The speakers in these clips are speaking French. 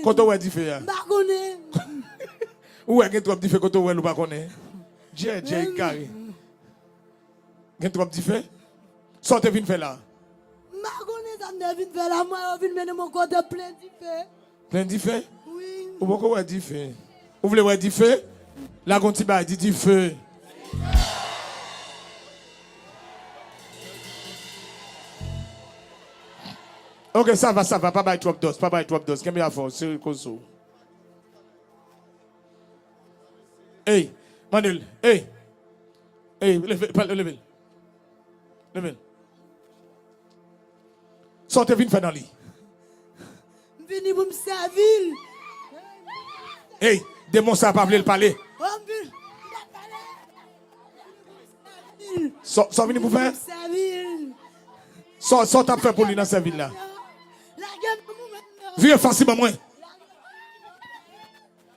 Quand on est différent. Pas connaît. Où est-ce que tu as différent quand on est pas connaît? J'ai carré. Vous trop différent? Sortez vite faire là. Pas connaît ça me vient faire là. Moi, je viens mener mon côté plein différent. Plein différent? Oui. Ou pourquoi est différent? Vous voulez voir différent? Là, quand tu vas dire différent. Ok, ça va, pas by trop dose, pas by trop dose. Qu'est-ce qu'il y a à faire? C'est comme ça. Hey, Manuel, hey, levez. Sortez vite faire dans le lit. Venez pour me servir. Hey, démon ça pas le parler. Sort venir pour faire. Sort t'as fait pour lui dans cette ville là. Viens facilement moi.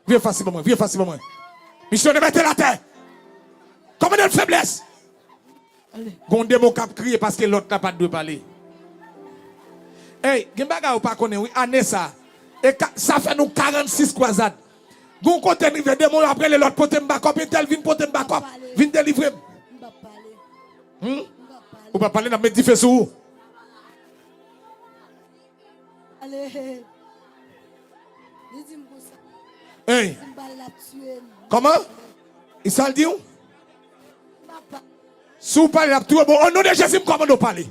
Viens facilement moi. Mission de mettre la terre. Comme une faiblesse. Gon démon cap crier parce que l'autre n'a pas de parler. Hey, Gembaga ou pas connaît oui, année ça. Et ça fait nous 46 croisades. Gon côté rive démon après les l'autre potem backup et tel vinn potem backup, vinn délivrer. Ou pas parler dans mettre du feu sur où? Allez. Hey. Comment? Il s'en dit où? Si vous parlez là, bon, au nom de Jésus, comment nous parler?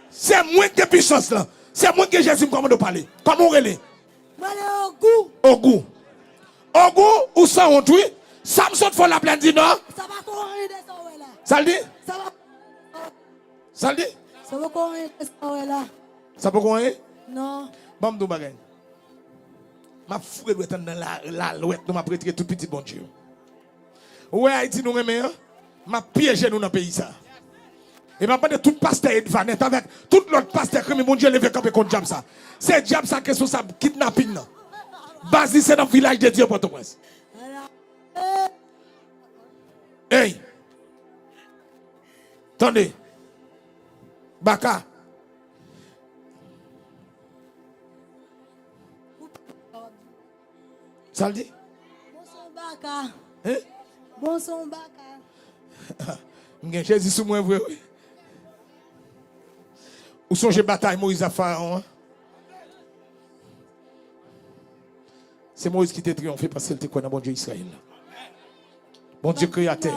C'est moins que puissance là. C'est moins que Jésus, comment nous parler? Comment on relève? Au goût. Au goût ou sans honte, oui? Samson faut la plaine dit non? Ça va courir de ça là. Ça le dit? Ça va courir de ça là. Ça peut courir? Non. Bon, nous bagay. Ma fouille doit être dans la louette, nous m'a prêté tout petit bon Dieu. Ouais, Haïti nous remet, m'a piégé nous dans le pays ça. Et m'a pas de tout pasteur et vanette avec tout l'autre pasteur que mon Dieu levé camper contre diable ça. C'est diable ça qui est responsable kidnapping là. Basé c'est dans le village de Dieu Port-au-Prince. Hey. Attendez. Baka. Ça le dit? Bon son Baka. Hein? Bon son Baka. M'gen Jésus sous moi vrai. Où sont les batailles Moïse à Pharaon? C'est Moïse qui t'a triomphé parce qu'il était quoi dans bon Dieu Israël. Bon Dieu créateur.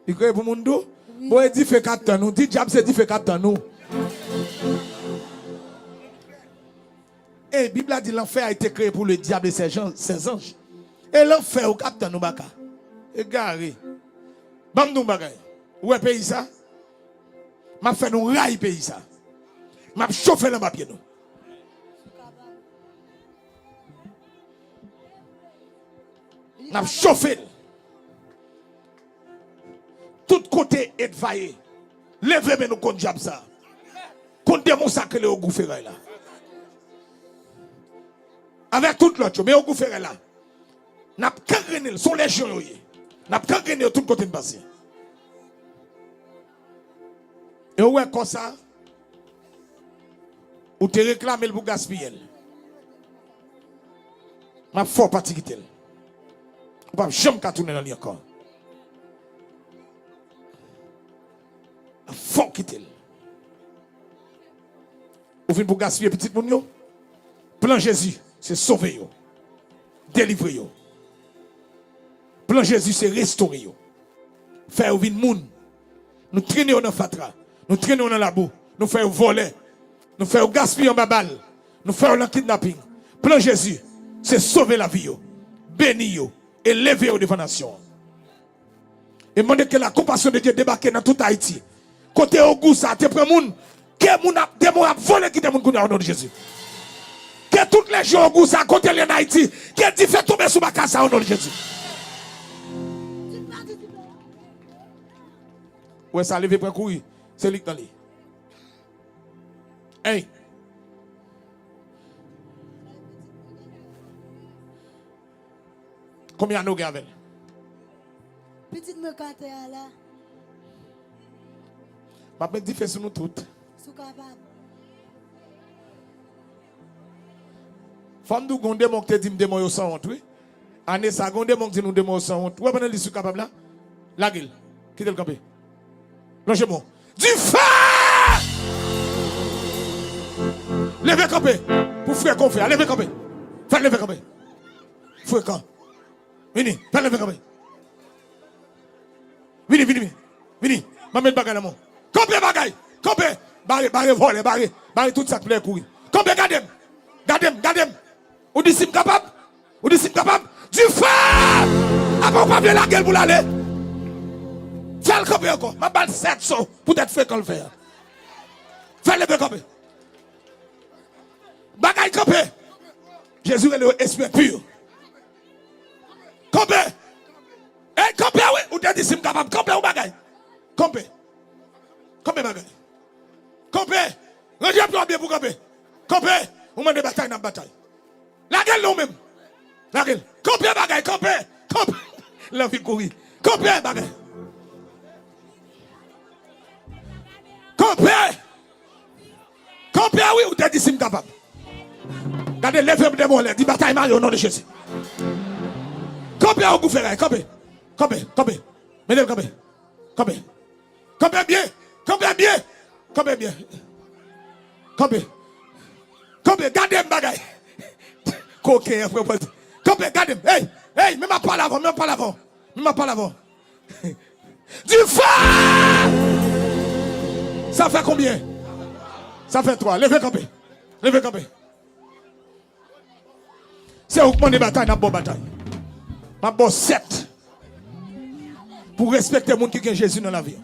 Il crée pour monde doux. Bon, il dit fait 4 ans nous. Dit diable c'est dit fait 4 ans nous. Et la Bible a dit l'enfer a été créé pour le diable et ses anges. Et l'enfer au capitaine nous baka. Égaré. Bam nous bagay. Où est pays ça? M'a fait nous rail pays ça. M'a chauffé dans ma pied nous. M'a chauffé. Tout côté est vaillé. Levez nous contre diable ça. Contre démon ça que le au goufferet là. Avec toute l'autre, mais au goufferet là. N'a pas gagné, sont les gens. N'a pas gagné tout côté de passé. Et où est comme ça? Ou te réclamer pour gaspiller. Ma fort parti quitter. Ou pas jamais qu'à tourner dans le encore. Ma fort quitter. Ou venez pour gaspiller petit moun yo. Plan Jésus, c'est sauver yo. Délivrer yo. Plan Jésus, c'est restaurer yo. Faire ou vin moun. Nous traîner dans fatra. Nous traîner dans la boue. Nous faire voler. Nous faire gaspiller en babal. Nous faire le kidnapping. Plan Jésus, c'est sauver la vie yo. Bénir yo. Et lever yo devant la nation. Et demander que la compassion de Dieu débarque dans tout Haïti. Côté au goût ça, te prend moun. Que moun a démon a volé qui démon au nom de Jésus. Que toutes les gens au goût ça côté en Haïti, que Dieu fait tomber sous ma casse au nom de Jésus. Ouais, ça levé pour courir. C'est lui qui dans lui. Hey. Combien nous gavels? Petite me carte là. Ma petite fait sur nous toutes. Sous capable. Femme nous gonde mon te dit me démon sans honte, oui. Année ça gonde mon dit nous démon sans honte. Ouais, pendant l'issue capable là. La gueule. Quittez le campé. Lâchez-moi. Du feu! Levez campé. Pour frère qu'on fait. Levez campé. Faites lever campé. Frère quand? Vini. Faites lever campé. Vini. Maman bagay là mon. Campé bagay. Campé. Barré voler, barré tout ça pour courir. Campé gardem. Ou dit si capable? Du feu! Après on pas bien la gueule pour l'aller. Fais le campé encore. Ma balle 7 sauts pour être fait qu'on le fait. Fais le campé. Bagay campé. Jésus est l'esprit pur. Campé. Eh, campé, oui. Ou t'as dit si capable. Campé ou bagay. Campé bagay. Campé. Rangez-toi bien pour camper. Campé. On m'a des batailles dans la bataille. La gueule nous-mêmes. La gueule. Campé bagay. Campé. La vie courir. Campé bagay. Campé, oui, ou t'as dit si capable. Regardez, levez des mots, dit bataille Marie au nom de Jésus. Campé au gouvernement. Campé. Mesdames, campé. Campé bien. Gardez bagay. Coquin, campé, gardez. Hey, même pas l'avant. Du feu! Ça fait combien? Ça fait 3. Levez campé. C'est augmenter des batailles, n'a pas bataille. Ma bosse 7. Pour respecter les gens qui ont Jésus dans la vie.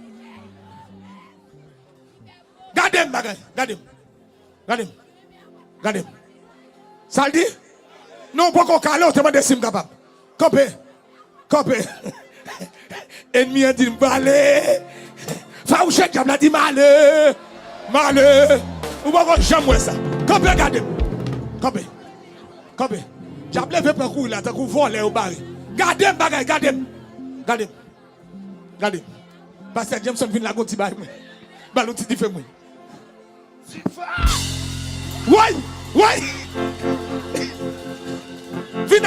Gardez bagay. Gardez. Ça le dit? Non, pas qu'on calme, on te demande si capable. Campé. Ennemi a dit malé. Faouché diable a dit malé. Ou pas qu'on jamais ça. Campé, gardez. Campé. Diable veut pas courir là, t'as qu'on voler au baril. Gardez bagay, gardez. Pasteur Jameson vient la gonti bail. Ballon ti fait moi. Ouais. Vin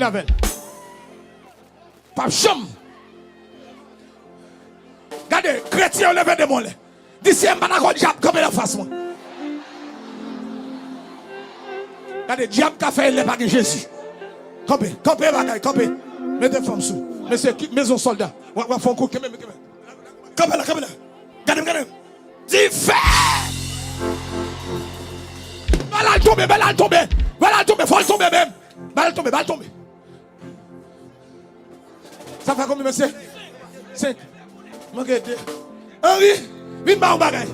avec. Pas chum. Regardez, chrétien levé de mon lait. D'ici un banacon diable comme la face moi. Regardez, diable qu'a fait le pas de Jésus. Campé, campé. Mettez femme sous. Monsieur, maison soldat. On va faire un coup. Campé là. Regardez. Dis fait. Balle tomber. Faut le tomber même. Balle tomber. Ça fait combien, monsieur? 5. Manque 2. Henri, viens pas au bagage.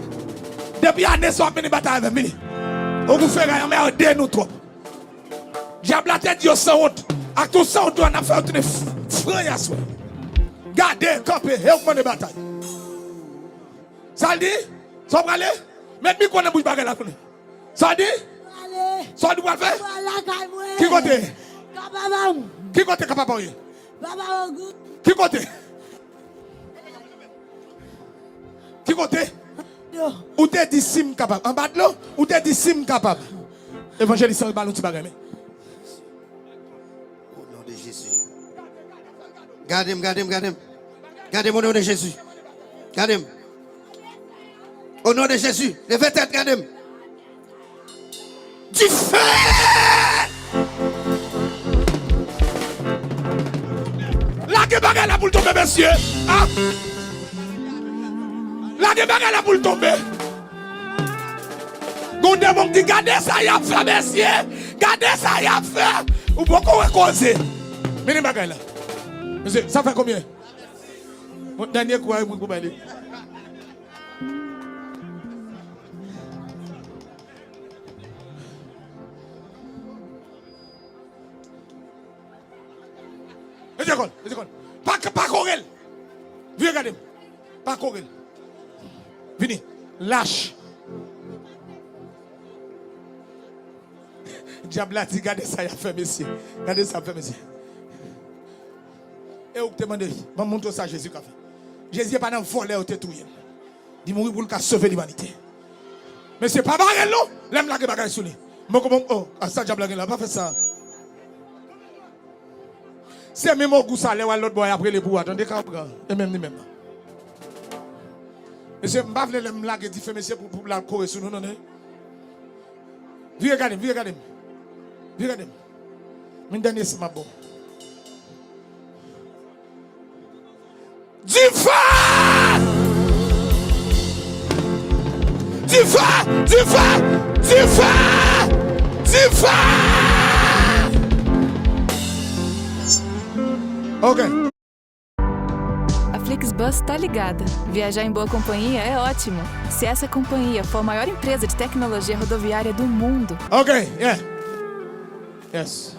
Depuis l'année, soit venu bataille avec moi. On vous fait rien, mais on dit nous trop. Diable la tête, yo sans honte. À tout ça, on doit en faire une frère à soi. Gardez, campez, et on de bataille. Ça dit? Ça va aller? Mettez-moi qu'on a bouche bagage là. Ça dit? Allez. Ça doit faire? Qui côté? Qui côté capable? Qui côté? Ou t'es dit sim capable? En bas de l'eau? Ou t'es dit sim capable? Évangéliste sans le ballon, tu vas gagner. Au nom de Jésus. Gardez-moi. Gardez-moi au nom de Jésus. Gardez-moi. Au nom de Jésus. Levez tête, gardez-moi. Du feu! La gueule là pour tomber, monsieur. Ah. La gueule là pour tomber. Gondé mon dit, gardez ça, y a fait, monsieur. Gardez ça, y a fait. Ou beaucoup causer. Mais les bagages là. Monsieur, ça fait combien? Mon dernier coup, vous pouvez aller. Pas Corel. Viens regarder. Pas Corel. Venez. Lâche. Diable a dit, regardez ça, il a fait, monsieur. Regardez ça, fait, monsieur. Et vous te demandez, je vais montrer ça à Jésus. Jésus n'est pas dans le volet où tu es tout. Il mourit pour le sauver l'humanité. Mais ce n'est pas barrel, non? L'aime la bagage sur lui. Oh, ça, diable, là, pas fait ça. C'est même au goût ça, l'autre boy après les pour attendre, et même ni même. Monsieur, je ne vais pas me laguer, monsieur, pour la courir sur nous, non? Viens regarder, viens regarder. Viens regarder. Mon dernier, c'est ma bon. Du feu! Du feu! Du feu! Du feu! Du feu! Ok. A Flixbus tá ligada. Viajar em boa companhia é ótimo. Se essa companhia for a maior empresa de tecnologia rodoviária do mundo. Ok, yeah. Yes.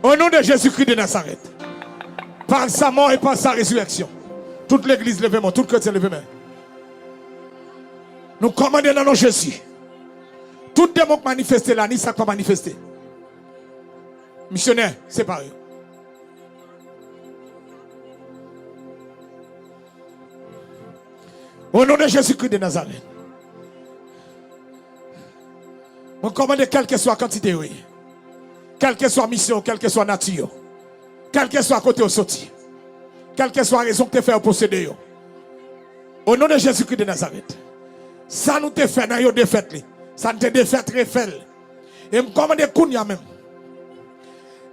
Au nom de Jésus-Christ de Nazareth, par sa mort et par sa résurrection, toute l'église lève main, tout chrétien lève main. Nous commandons dans le nom de Jésus. Tout démon qui manifeste là, ni ça pas manifester. Missionnaire, c'est pareil. Au nom de Jésus-Christ de Nazareth, nous commandons quelle que soit la quantité, quelle que soit la mission, quelle que soit la nature, quel que soit à côté au sorti, quelle que soit la raison que tu fais posséder. Au nom de Jésus-Christ de Nazareth, ça nous te fait dans nos défaites. Ça nous te défait très faible. Et je commande Kounia même.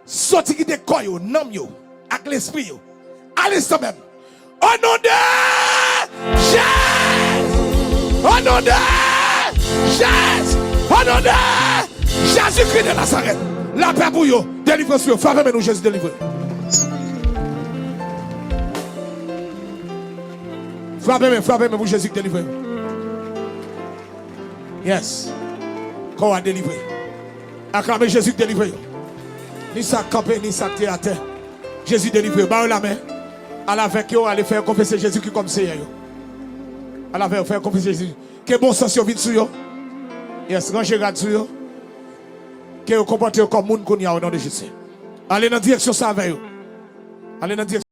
Sorti de corps, nom yo, avec l'esprit. À l'instant même. Au nom de Jésus. Au nom de Jésus. Au nom de Jésus-Christ de Nazareth. La paix pour vous. Délivrez sur vous. Frappez nous Jésus délivré. Frappez pour Jésus délivré. Yes. Qu'on a délivré. Acclamez Jésus délivré. Ni ça campé, ni ça théâtre. Jésus délivré. Bah la main. À la veille, vous allez faire confesser Jésus qui comme Seigneur. À la veille, faire confesser Jésus. Que bon sens vient sur vous. Yes, rangez garde sur vous. Que vous comportez comme monde qu'on y a au nom de Jésus. Allez dans la direction ça avec vous. Allez dans la direction.